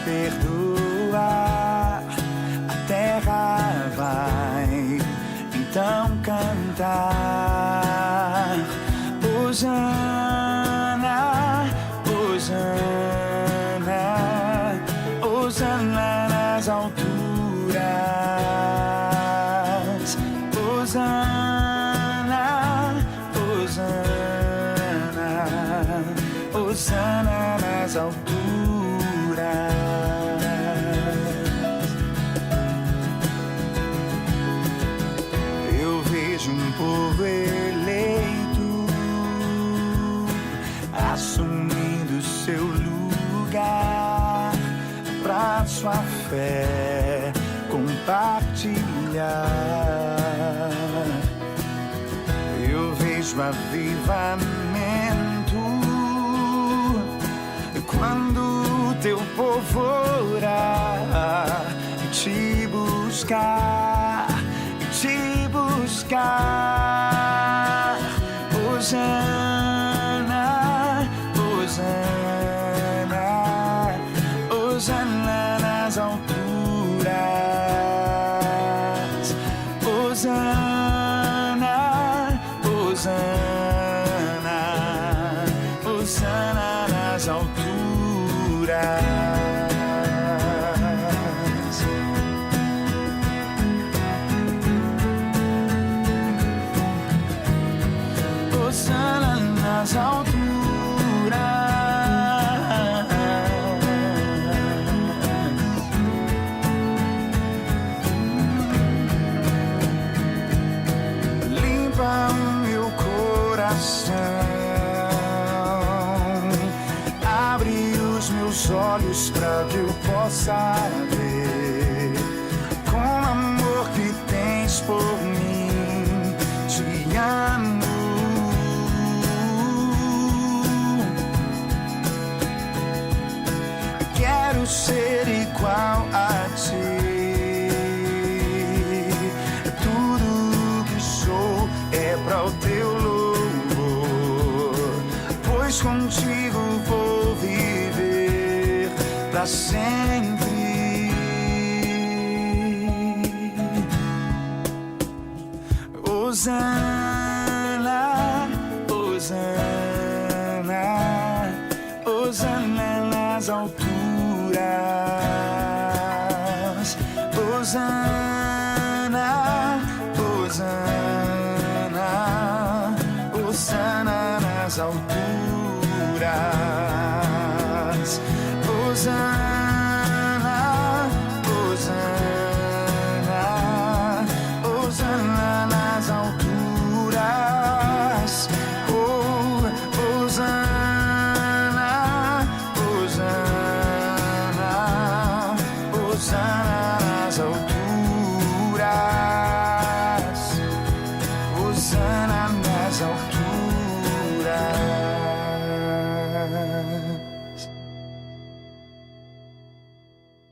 perdoar, a terra vai então cantar. Hosana, Hosana, Hosana nas alturas. Hosana, Hosana, Hosana nas alturas. Eu vejo um povo eleito assumindo seu lugar pra sua fé compartilhar. Eu vejo avivamento quando teu povo orar e te buscar, Hosana, Hosana, Hosana nas alturas. Hosana, Hosana, Hosana nas alturas. Hosana nas alturas. Limpa o meu coração, abre os meus olhos pra que eu possa ver com o amor que tens por mim. Te amo. Quero ser igual a ti. Tudo que sou é para o teu louvor, pois contigo vou viver para sempre. Hosana, Hosana, Hosana nas alturas. Hosana, Hosana, Hosana nas alturas. Hosana, Hosana, Hosana nas alturas. Oh, Hosana, Hosana, Hosana nas alturas.